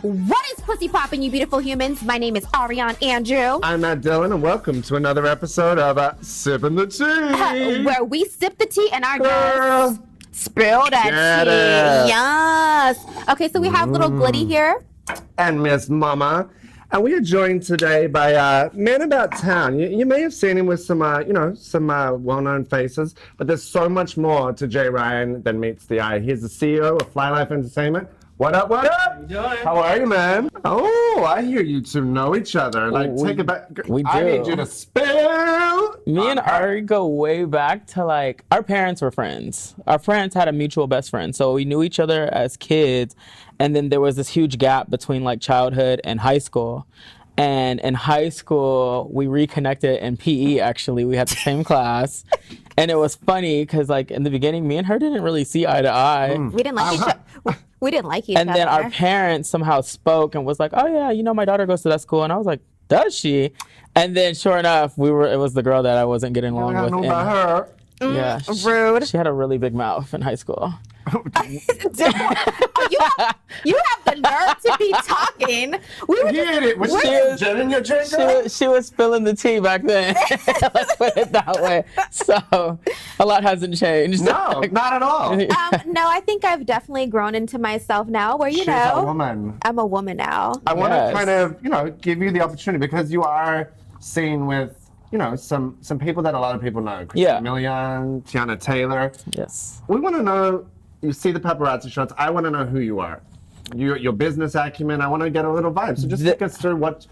What is pussy poppin', you beautiful humans? My name is Ariane Andrew. I'm Matt Dillon, and welcome to another episode of Sippin' the Tea. Where we sip the tea and our Girl. guests spill that Get tea. it. Yes. Okay, so we have little Glitty here. And Miss Mama. And we are joined today by Man About Town. You may have seen him with some, some well-known faces, but there's so much more to J.Ryan than meets the eye. He's the CEO of Fly Life Entertainment. What up, what up? How you doing? How are you, man? Oh, I hear you two know each other. Like, take it back. We I do. need you to spill. Me and Ari go way back to like, our parents were friends. Our parents had a mutual best friend. So we knew each other as kids. And then there was this huge gap between like childhood and high school. And in high school, we reconnected in PE, actually. We had the same class. And it was funny because like in the beginning, me and her didn't really see eye to eye. We didn't like each other. We didn't like each other. And then our parents somehow spoke and was like, oh yeah, my daughter goes to that school. And I was like, does she? And then sure enough, it was the girl that I wasn't getting along I with. know about her. Yeah, Rude. She had a really big mouth in high school. you have the nerve to be talking. We were Get it. Was She she was- gin in your drink, girl? She was spilling the tea back then. Let's put it that way. So a lot hasn't changed. No, not at all. No, I think I've definitely grown into myself now where, She's a woman. I'm a woman now. I want to Yes. kind of, give you the opportunity because you are seen with, some people that a lot of people know. Yeah. Million, Tiana Taylor. Yes. We want to know, you see the paparazzi shots. I want to know who you are. Your business acumen. I want to get a little vibe. So just take us through what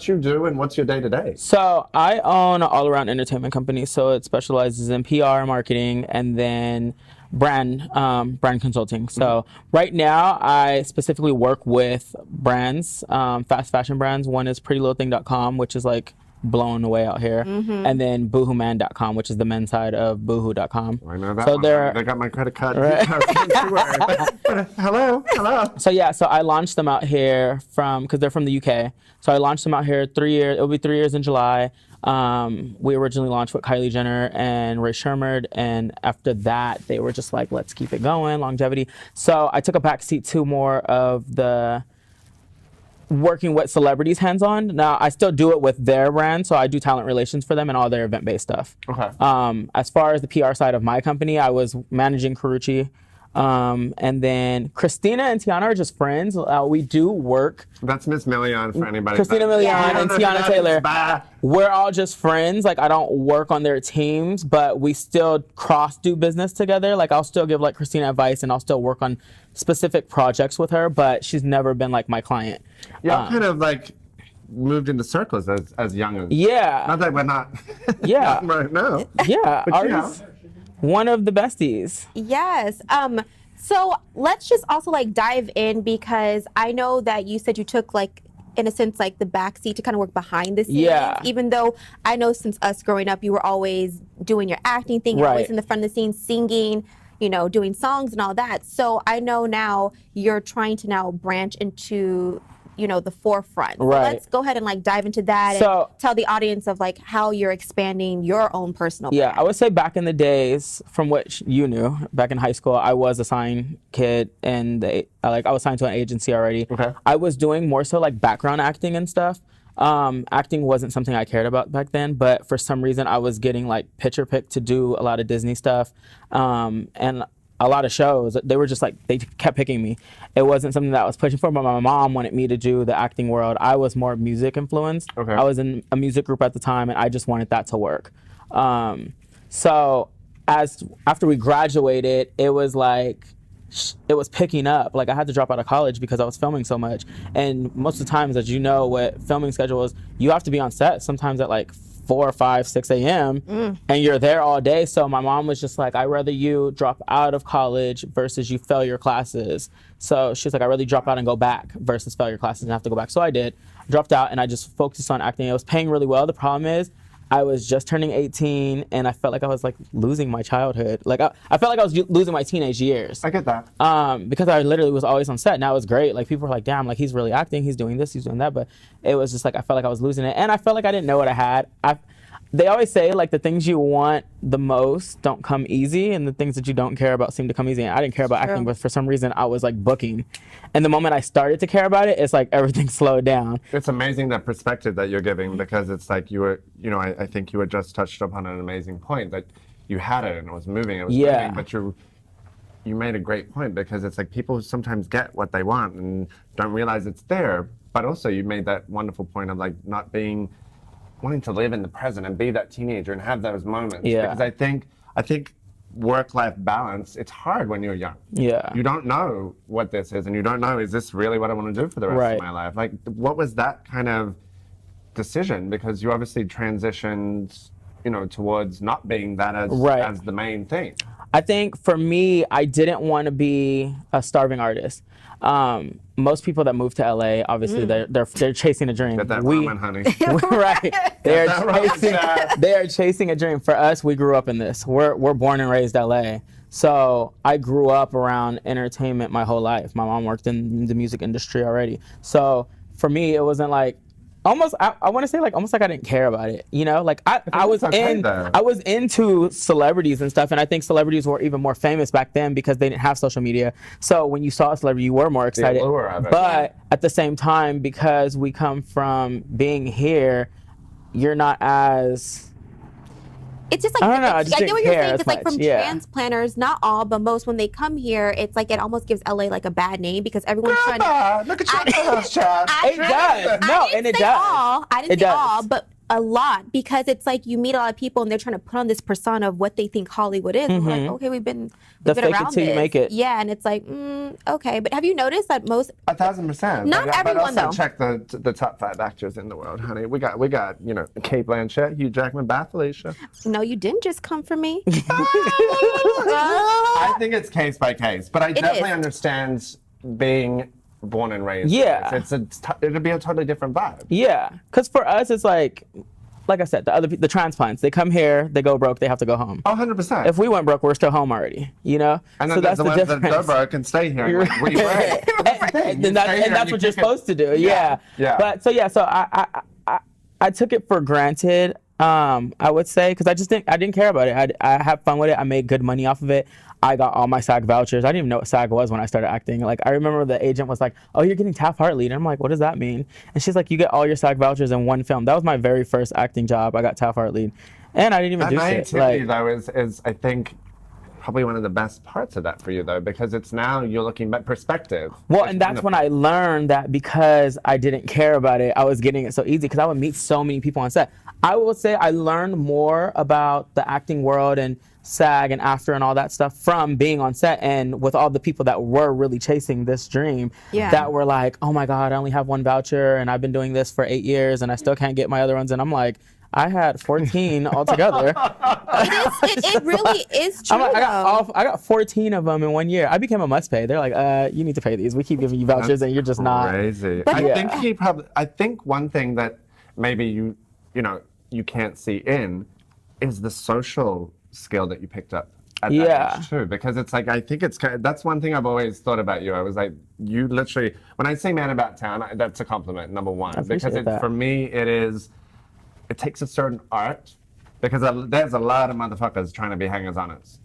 you do and what's your day to day. So I own an all-around entertainment company. So it specializes in PR, marketing, and then brand consulting. So right now I specifically work with brands, fast fashion brands. One is PrettyLittleThing.com, which is like blown away out here, and then boohooman.com, which is the men's side of boohoo.com. I know that So one. they're They got my credit card. Right. Hello. So I launched them out here because they're from the UK. So I launched them out here 3 years. It'll be 3 years in July. We originally launched with Kylie Jenner and Ray Shermerd, and after that they were just like, let's keep it going, longevity. So I took a backseat to more of the working with celebrities hands-on. Now I still do it with their brand, so I do talent relations for them and all their event-based stuff. Okay. As far as the PR side of my company, I was managing Karuchi. And then Christina and Tiana are just friends. We do work. That's Miss Million for anybody. Christina Milian and Tiana Taylor. Bye. We're all just friends. Like I don't work on their teams, but we still do business together. Like I'll still give like Christina advice and I'll still work on specific projects with her, but she's never been like my client. Y'all kind of like moved into circles as young as. Yeah. Not that we're not. Yeah. not right now. Yeah. But Ari's one of the besties. Yes. So let's just also like dive in because I know that you said you took like, in a sense, like the backseat to kind of work behind the scenes. Yeah. Even though I know since us growing up, you were always doing your acting thing, you're Right. always in the front of the scenes, singing, doing songs and all that. So I know now you're trying to now branch into, the forefront. So Right. let's go ahead and like dive into that So- and tell the audience of like how you're expanding your own personal Yeah, brand. I would say back in the days, from what you knew, back in high school, I was a signed kid, and I was signed to an agency already. Okay. I was doing more so like background acting and stuff. Acting wasn't something I cared about back then, but for some reason I was getting like picture picked to do a lot of Disney stuff, and a lot of shows. They were just like, they kept picking me. It wasn't something that I was pushing for, but my mom wanted me to do the acting world. I was more music influenced. Okay. I was in a music group at the time, and I just wanted that to work. So after we graduated, it was like, it was picking up. Like I had to drop out of college because I was filming so much. And most of the times, as you know, what filming schedule is, you have to be on set sometimes at like 4, 5, 6 a.m. And you're there all day. So my mom was just like, I'd rather you drop out of college versus you fail your classes. So she's like, I'd rather you drop out and go back versus fail your classes and have to go back. So I did. Dropped out and I just focused on acting. It was paying really well. The problem is I was just turning 18 and I felt like I was like losing my childhood. Like I felt like I was losing my teenage years. I get that. Because I literally was always on set. And that was great. Like people were like, damn, like he's really acting, he's doing this, he's doing that. But it was just like, I felt like I was losing it. And I felt like I didn't know what I had. they always say like the things you want the most don't come easy, and the things that you don't care about seem to come easy. And I didn't care about acting, but for some reason I was like booking, and the moment I started to care about it, it's like everything slowed down. It's amazing that perspective that you're giving, because it's like you were, I think you were just touched upon an amazing point that you had it and it was moving, moving, but you made a great point, because it's like people sometimes get what they want and don't realize it's there, but also you made that wonderful point of like not wanting to live in the present and be that teenager and have those moments. Because I think work-life balance, it's hard when you're young. You don't know what this is, and you don't know, is this really what I want to do for the rest of my life? Like, what was that kind of decision? Because you obviously transitioned, towards not being that as the main thing. I think for me, I didn't want to be a starving artist. Most people that move to LA, obviously, they're chasing a dream. Get that ramen, honey. Right. They are chasing a dream. For us, we grew up in this. We're born and raised LA. So I grew up around entertainment my whole life. My mom worked in the music industry already. So for me, it wasn't like, I want to say like almost like I didn't care about it, like I was into celebrities and stuff, and I think celebrities were even more famous back then because they didn't have social media. So when you saw a celebrity, you were more excited. But at the same time, because we come from being here, you're not as, it's just like, I don't know, I get what you're saying. It's like much. from transplanters, not all, but most, when they come here, it's like it almost gives LA like a bad name because everyone's trying to. Look at your child. It does. No, and it does. I didn't say all, but a lot, because it's like you meet a lot of people and they're trying to put on this persona of what they think Hollywood is. And we're like, okay, we've been fake around it till you make it. Yeah, and it's like, okay. But have you noticed that most 1,000%. Not everyone, but also though. check the top 5 actors in the world, honey. We got Kate Blanchett, Hugh Jackman, Beth Felicia. No, you didn't just come for me. I think it's case by case, but I definitely understand being born and raised. It'd be a totally different vibe. Yeah, because for us, it's like I said, the transplants, they come here, they go broke, they have to go home. 100%. If we went broke, we're still home already, And then so that's the ones that go broke and stay here and and that's what you're supposed to do. Yeah. But so I took it for granted. I would say, because I didn't care about it. I had fun with it. I made good money off of it. I got all my SAG vouchers. I didn't even know what SAG was when I started acting. Like, I remember the agent was like, "Oh, you're getting Taft-Hartley." And I'm like, "What does that mean?" And she's like, "You get all your SAG vouchers in one film." That was my very first acting job. I got Taft-Hartley, and I didn't even do shit. Naivety, though, is I think probably one of the best parts of that for you, though, because it's now you're looking at perspective. Well, and that's when I learned that because I didn't care about it, I was getting it so easy, because I would meet so many people on set. I will say I learned more about the acting world and SAG and after and all that stuff from being on set and with all the people that were really chasing this dream, that were like, "Oh my God, I only have one voucher and I've been doing this for 8 years and I still can't get my other ones." And I'm like, I had 14 altogether. It really is true. I got 14 of them in 1 year. I became a must pay. They're like, "You need to pay these. We keep giving you vouchers and you're just not." Crazy. I think one thing that maybe you can't see in is the social skill that you picked up at that age too, because it's like, I think that's one thing I've always thought about you. I was like, you literally, when I say man about town, that's a compliment, number one, because for me it takes a certain art, because there's a lot of motherfuckers trying to be hangers-oners.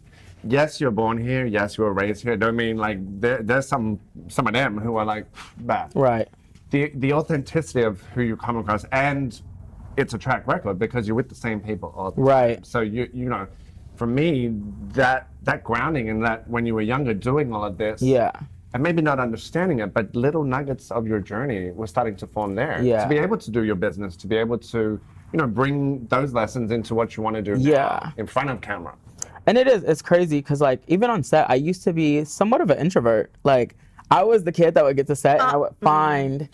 Yes, you're born here. Yes, you were raised here. Don't mean like there's some of them who are like bad. Right. The authenticity of who you come across, and it's a track record because you're with the same people all the time. So you for me, that grounding and that when you were younger doing all of this, and maybe not understanding it, but little nuggets of your journey were starting to form there. To be able to do your business, to be able to bring those lessons into what you want to do now in front of camera. And it's crazy because like even on set, I used to be somewhat of an introvert. Like, I was the kid that would get to set and I would find.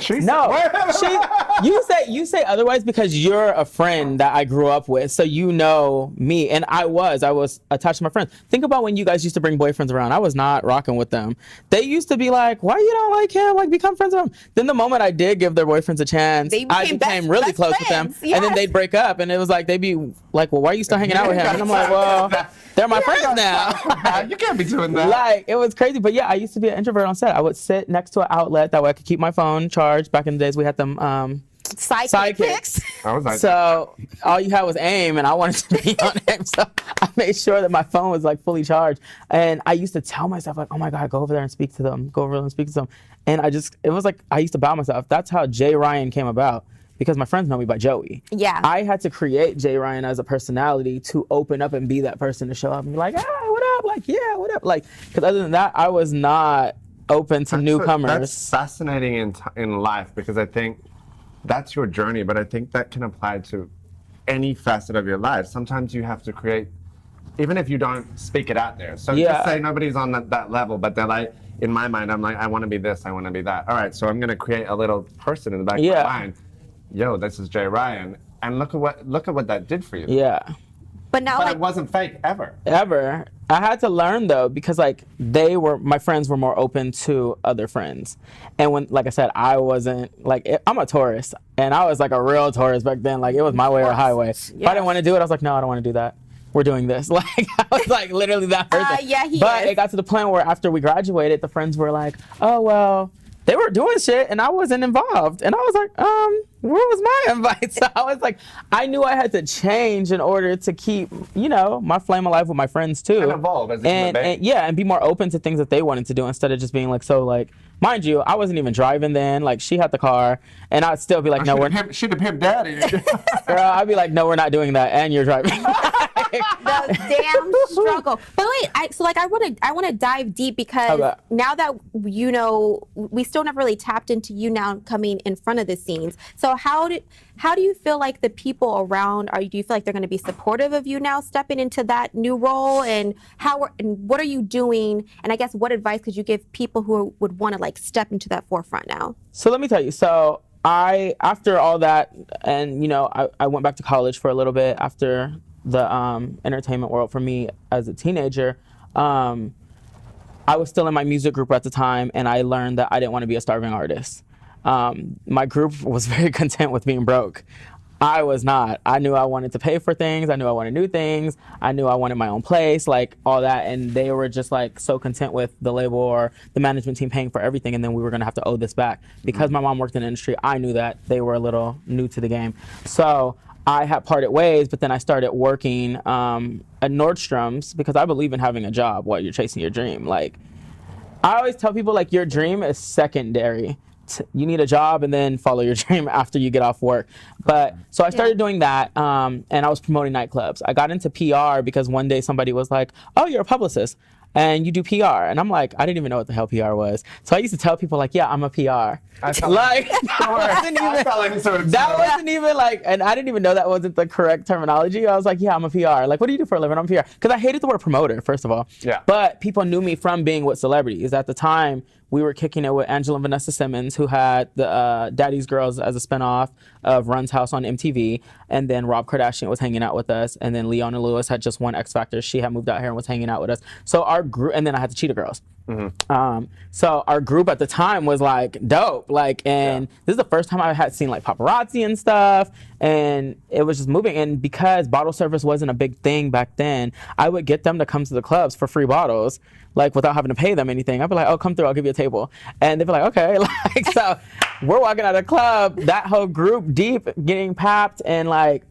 You say otherwise because you're a friend that I grew up with, so you know me, and I was attached to my friends. Think about when you guys used to bring boyfriends around. I was not rocking with them. They used to be like, "Why you don't like him? Like, become friends with him." Then the moment I did give their boyfriends a chance, I became really close with them, and then they'd break up, and it was like they'd be like, "Well, why are you still hanging out with him?" And I'm like, "Well, they're my friends now." You can't be doing that. Like, it was crazy, but yeah, I used to be an introvert on set. I would sit next to an outlet that way I could keep my phone charged. Back in the days, we had them Sidekicks. I was like, So all you had was aim, and I wanted to be on aim. So I made sure that my phone was like fully charged. And I used to tell myself like, oh my God, go over there and speak to them. Go over there and speak to them. And it was like, I used to bow myself. That's how J.Ryan came about, because my friends know me by Joey. Yeah. I had to create J.Ryan as a personality to open up and be that person to show up and be like, ah, what up? Like, yeah, what up? Like, because other than that, I was not open to newcomers. That's fascinating in life, because I think that's your journey, but I think that can apply to any facet of your life. Sometimes you have to create, even if you don't speak it out there. So just say nobody's on that level, but they're like, in my mind, I'm like, I want to be this, I want to be that. All right, so I'm going to create a little person in the back of my mind. Yo, this is J.Ryan, and look at what that did for you. Yeah. But now, But like, it wasn't fake ever. Ever. I had to learn though, because like my friends were more open to other friends. And when, like I said, I wasn't like, I'm a Taurus, and I was like a real Taurus back then. Like, it was my way or highway. If I didn't want to do it, I was like, no, I don't want to do that. We're doing this. Like, I was like literally that person. But it got to the point where after we graduated, the friends were like, oh, well, they were doing shit and I wasn't involved. And I was like, where was my invite? So I was like, I knew I had to change in order to keep, my flame alive with my friends too. And evolve as a human being. And be more open to things that they wanted to do, instead of just being like, so like, mind you, I wasn't even driving then. Like, she had the car, and I'd still be like, no, she'd have pimped daddy. girl, I'd be like, no, we're not doing that, and you're driving. the damn struggle. But wait, I want to dive deep, because now that we still never really tapped into you now coming in front of the scenes. So how do you feel like the people around do you feel like they're going to be supportive of you now stepping into that new role, and what are you doing? And I guess what advice could you give people who would want to like step into that forefront now? So let me tell you. So after all that, and I went back to college for a little bit after the entertainment world. For me as a teenager, I was still in my music group at the time, and I learned that I didn't want to be a starving artist. My group was very content with being broke. I was not. I knew I wanted to pay for things. I knew I wanted new things. I knew I wanted my own place, like all that. And they were just like so content with the label or the management team paying for everything. And then we were going to have to owe this back. Because my mom worked in the industry, I knew that they were a little new to the game. So I had parted ways, but then I started working at Nordstrom's, because I believe in having a job while you're chasing your dream. Like, I always tell people, like, your dream is secondary. You need a job and then follow your dream after you get off work. But so I started doing that, and I was promoting nightclubs. I got into PR because one day somebody was like, oh, you're a publicist and you do PR. And I'm like, I didn't even know what the hell PR was. So I used to tell people like, yeah, I'm a PR. That wasn't even like, and I didn't even know that wasn't the correct terminology. I was like, yeah, I'm a PR. Like, what do you do for a living? I'm a PR. Because I hated the word promoter, first of all. Yeah. But people knew me from being with celebrities. At the time, we were kicking it with Angela and Vanessa Simmons, who had the Daddy's Girls as a spinoff of Run's House on MTV. And then Rob Kardashian was hanging out with us. And then Leona Lewis had just won X Factor. She had moved out here and was hanging out with us. So our group, and then I had the Cheetah Girls. Mm-hmm. So our group at the time was like dope. Like, and this is the first time I had seen like paparazzi and stuff. And it was just moving. And because bottle service wasn't a big thing back then, I would get them to come to the clubs for free bottles, like without having to pay them anything. I'd be like, oh, come through, I'll give you a table. And they'd be like, okay. Like, so we're walking out of the club, that whole group deep getting papped, and like,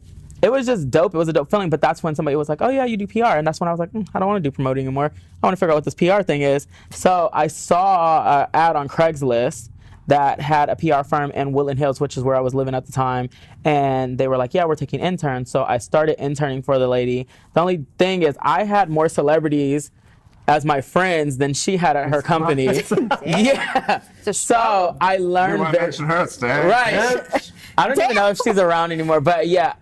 it was just dope. It was a dope feeling. But that's when somebody was like, oh yeah, you do PR. And that's when I was like, I don't want to do promoting anymore. I want to figure out what this PR thing is. So I saw an ad on Craigslist that had a PR firm in Woodland Hills, which is where I was living at the time. And they were like, yeah, we're taking interns. So I started interning for the lady. The only thing is I had more celebrities as my friends than she had at her company. Yeah. So I learned right. I don't even know if she's around anymore, but yeah,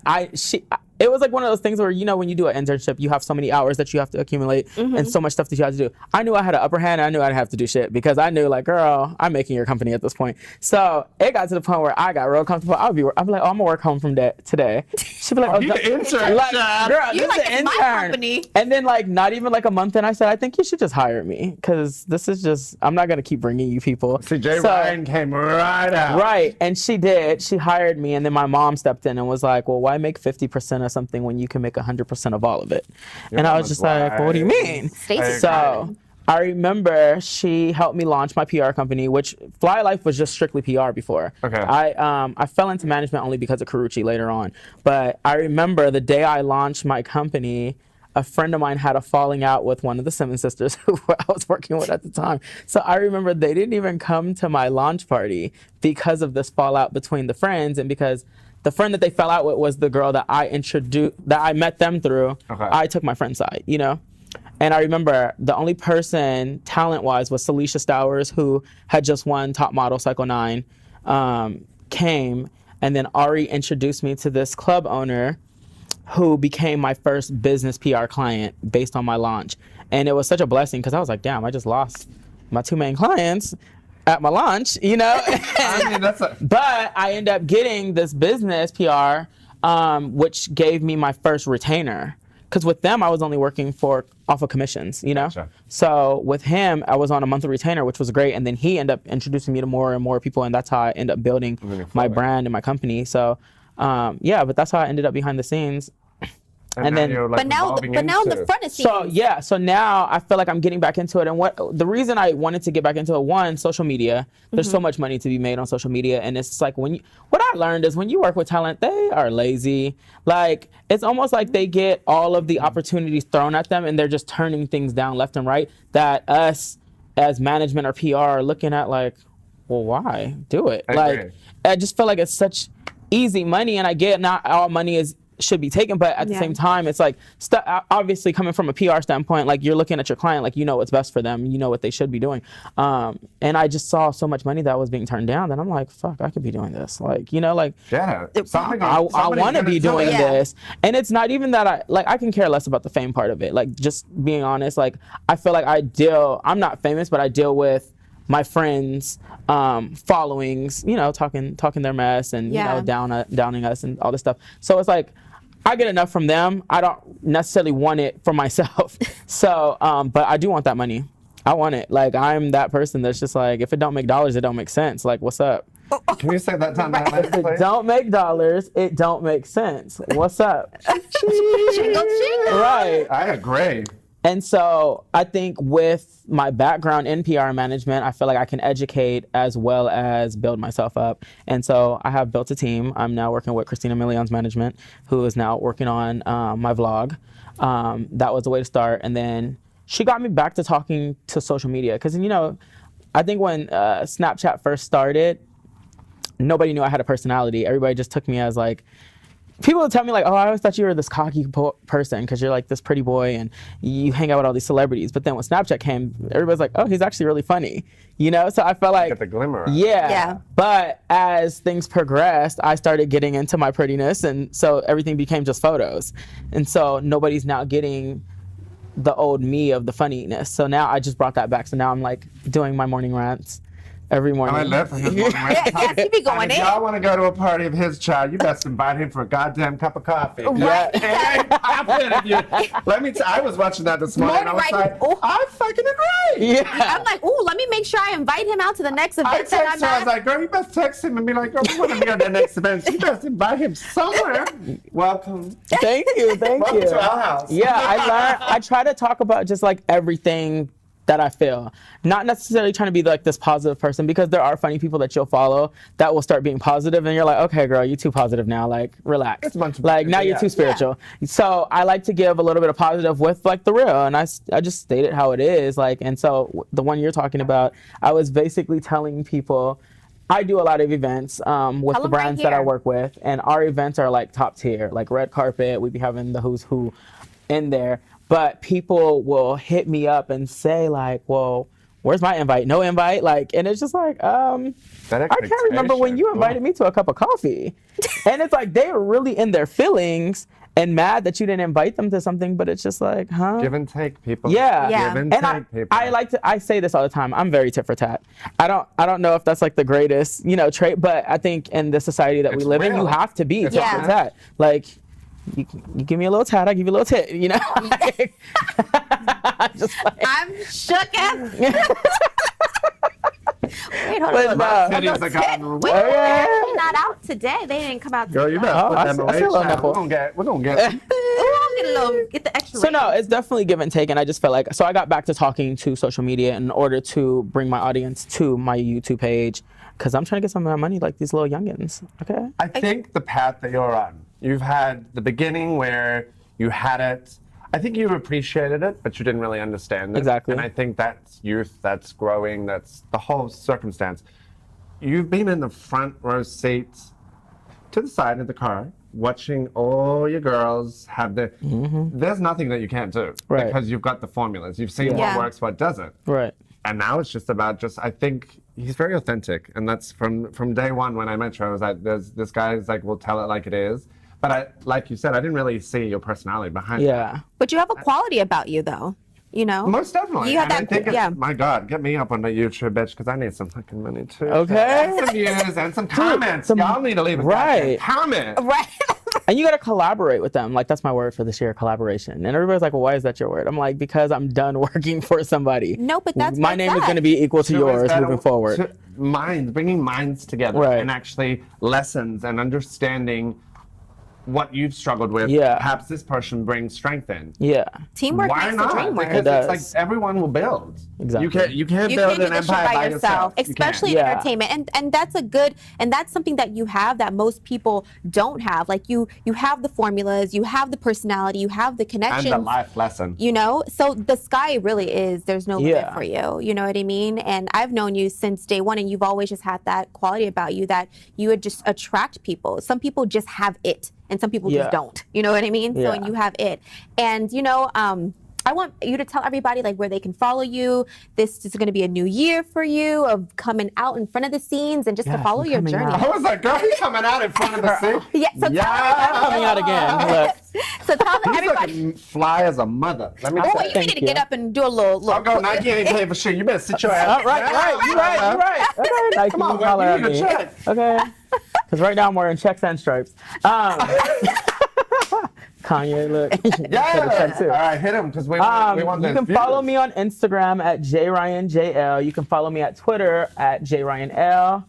it was like one of those things where, when you do an internship, you have so many hours that you have to accumulate and so much stuff that you have to do. I knew I had an upper hand, and I knew I'd have to do shit because I knew, like, girl, I'm making your company at this point. So it got to the point where I got real comfortable. I'd be like, oh, I'm gonna work home from today. She'd be like, oh, you the intern, like, girl, you this like, is an my intern. company. And then like not even like a month in, I said, I think you should just hire me because this is just, I'm not gonna keep bringing you people. See, J.Ryan came right out. Right, and she did. She hired me, and then my mom stepped in and was like, well, why make 50% of something when you can make 100% of all of it? And I was just like, well, what do you mean? Stacey. So I remember she helped me launch my PR company, which Fly Life was just strictly PR before. Okay. I fell into management only because of Carucci later on. But I remember the day I launched my company, a friend of mine had a falling out with one of the Simmons sisters who I was working with at the time. So I remember they didn't even come to my launch party because of this fallout between the friends, and because the friend that they fell out with was the girl that I met them through. Okay. I took my friend's side, you know? And I remember the only person talent-wise was Celicia Stowers, who had just won Top Model Cycle 9, came, and then Ari introduced me to this club owner who became my first business PR client based on my launch. And it was such a blessing because I was like, damn, I just lost my 2 main clients at my launch, you know? I mean, But I ended up getting this business PR, which gave me my first retainer. Because with them, I was only working off of commissions, you know? Gotcha. So with him, I was on a monthly retainer, which was great. And then he ended up introducing me to more and more people. And that's how I ended up building my brand and my company. So yeah, but that's how I ended up behind the scenes. And then, you're, like, but now in the front of scenes. So now I feel like I'm getting back into it. And the reason I wanted to get back into it, one, social media. There's so much money to be made on social media, and it's like what I learned is when you work with talent, they are lazy. Like, it's almost like they get all of the opportunities thrown at them, and they're just turning things down left and right. That us as management or PR are looking at like, well, why do it? I just feel like it's such easy money, and I get not all money should be taken, but at the same time, it's like obviously coming from a PR standpoint, like you're looking at your client, like you know what's best for them, you know what they should be doing, and I just saw so much money that was being turned down that I'm like, fuck, I could be doing this, like, you know, like I want to be doing this. And it's not even that I can care less about the fame part of it, like just being honest, like I feel like I'm not famous, but I deal with my friends' followings, you know, talking their mess and you know downing us and all this stuff. So it's like I get enough from them. I don't necessarily want it for myself. So, but I do want that money. I want it. Like I'm that person that's just like, if it don't make dollars, it don't make sense. Like, what's up? Can you say that time? If it don't make dollars, it don't make sense. What's up? Right. I agree. And so I think with my background in PR management, I feel like I can educate as well as build myself up. And so I have built a team. I'm now working with Christina Million's management, who is now working on my vlog. That was the way to start. And then she got me back to talking to social media. Because, you know, I think when Snapchat first started, nobody knew I had a personality. Everybody just took me as like, people would tell me like, oh, I always thought you were this cocky person because you're like this pretty boy and you hang out with all these celebrities. But then when Snapchat came, everybody's like, oh, he's actually really funny, you know? So I felt like, get the glimmer. Yeah. But as things progressed, I started getting into my prettiness, and so everything became just photos. And so nobody's now getting the old me of the funniness. So now I just brought that back. So now I'm like doing my morning rants every morning. I live for his morning rants. Yes, he be going and if in. y'all want to go to a party of his child, you best invite him for a goddamn cup of coffee. Right. Let me I was watching that this morning. I was like, I fucking agree. Yeah. I'm like, ooh, let me make sure I invite him out to the next event that I'm her, I was at. like, girl, you best text him and be like, girl, we want to be at the next event. You best invite him somewhere. Welcome. Thank you. Welcome to our house. Yeah, I try to talk about just like everything that I feel. Not necessarily trying to be like this positive person, because there are funny people that you'll follow that will start being positive and you're like, okay, girl, you're too positive now. Like, relax. It's a bunch of like, now you're too spiritual. So I like to give a little bit of positive with like the real. And I just state it how it is. Like, and so the one you're talking about, I was basically telling people, I do a lot of events with the brands that I work with, and our events are like top tier, like red carpet. We be having the who's who in there. But people will hit me up and say like, well, where's my invite? No invite? Like, and it's just like, I can't remember when you invited me to a cup of coffee. And it's like, they were really in their feelings and mad that you didn't invite them to something, but it's just like, huh? Give and take, people. Yeah. Yeah. Give and take, people. I say this all the time. I'm very tit for tat. I don't know if that's like the greatest, trait, but I think in the society that we live in, you have to be tit for tat. Like, you give me a little tat, I give you a little tit, Like, I'm shook as. Wait, hold on. They're not out today. They didn't come out today. Girl, you better put them away, child. We're gonna get them. Ooh, I'm get the extra. So no, it's definitely give and take, and I just felt like, so I got back to talking to social media in order to bring my audience to my YouTube page, because I'm trying to get some of that money like these little youngins. Okay. I think the path that you're on, you've had the beginning where you had it. I think you appreciated it, but you didn't really understand it. Exactly. And I think that's youth, that's growing, that's the whole circumstance. You've been in the front row seats to the side of the car, watching all your girls have the. There's nothing that you can't do Right. because you've got the formulas. You've seen Yeah. what works, what doesn't. Right. And now it's just about I think he's very authentic, and that's from day one when I met you. I was like, this guy's like, we'll tell it like it is. But like you said, I didn't really see your personality behind it. Yeah. But you have a quality about you, though. You know. Most definitely. You have and that. I think Yeah. my God, get me up on the YouTube, bitch, because I need some fucking money too. Okay. And some views and some comments. Y'all need to leave a Right. comment. Right. And you got to collaborate with them. Like, that's my word for this year, collaboration. And everybody's like, well, why is that your word? I'm like, because I'm done working for somebody. No, but that's my what's name is that. going to be equal to yours moving forward. Bringing minds together Right. and actually lessons and understanding what you've struggled with. Yeah. Perhaps this person brings strength in. Yeah. Teamwork Why makes not? the dream work. Because It does. it's like everyone will build. Exactly. You can't You build can't do an this shit empire by by yourself, You can't. especially in Yeah. entertainment. And that's a good, and that's something that you have that most people don't have. Like you have the formulas, you have the personality, you have the And connections. the life lesson. You know, so the sky really is, there's no limit Yeah. for you. You know what I mean? And I've known you since day one, and you've always just had that quality about you that you would just attract people. Some people just have it, and some people Yeah. just don't. You know what I mean? So, Yeah. and you have it. And, you know, I want you to tell everybody like where they can follow you. This is going to be a new year for you of coming out in front of the scenes and just to Yes, follow I'm your coming journey. out. I was like, girl, he's coming out in front of the scene. Yeah, so tell everybody. Coming out again. Look. So tell He's everybody. looking fly as a mother. Let me Oh, tell wait, you. you need to Thank get you. up and do a little. I'll go. Nike ain't paying for shit. You better sit your ass. Right. Okay, Nike, Come on, you holler man, at you need me. a check. Okay. Because right now I'm wearing checks and stripes. Kanye, look. Yeah. All right, hit him because we want You this can views. follow me on Instagram at JRyanJL. You can follow me at Twitter at JRyanL.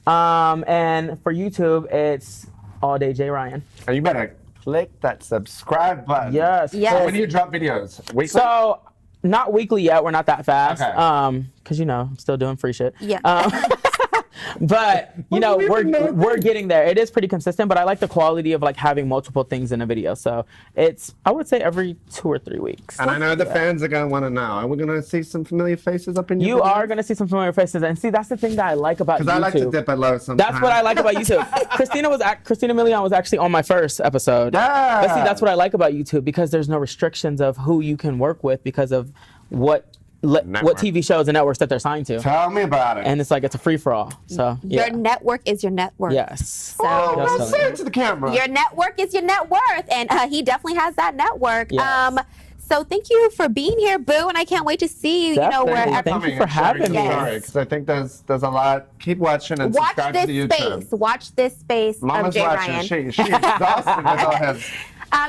And for YouTube, it's all day JRyan. And you better click that subscribe button. Yes. Yes. When do you drop videos? Weekly? So, not weekly yet. We're not that fast. Okay. Because you know, I'm still doing free shit. Yeah. But you know, we would know we're getting there. It is pretty consistent, but I like the quality of like having multiple things in a video. So it's, I would say, every 2 or 3 weeks. And I know the fans are going to want to know. Are we going to see some familiar faces up in your You are gonna see some familiar faces, and see, that's the thing that I like about YouTube. Because I like to dip it low sometimes. That's what I like about YouTube. Christina Milian was actually on my first episode. Yeah. But see, that's what I like about YouTube, because there's no restrictions of who you can work with because of what Network. TV shows and networks that they're signed to. Tell me about it. And it's like, it's a free for all. So yeah. Your network is your net worth. Yes. So Oh, Yes, no, so- say it to the camera. your network is your net worth, and he definitely has that network. Yes. So thank you for being here, Boo, and I can't wait to see you. You know, Definitely. wherever. Thank you for having me. Because I think there's a lot. Keep watching and Watch subscribe this to the YouTube. space. Watch this space Mama's of J. watching. Ryan. She's exhausted with all his.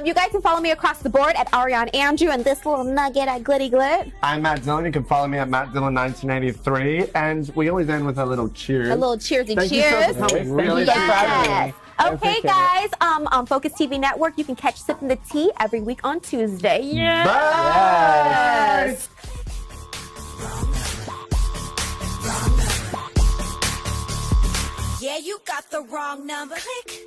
You guys can follow me across the board at Ariane Andrew and this little nugget at Glitty Glit. I'm Matt Dillon. You can follow me at Matt Dillon 1983, and we always end with a little cheers. A little cheersy Thank you cheers. so much for coming. Thank Really you for having appreciate me. it. I Okay, appreciate it. guys. On Focus TV Network, you can catch Sippin' the Tea every week on Tuesday. Yeah. Bye. Yes. Yeah, you got the wrong number. Click.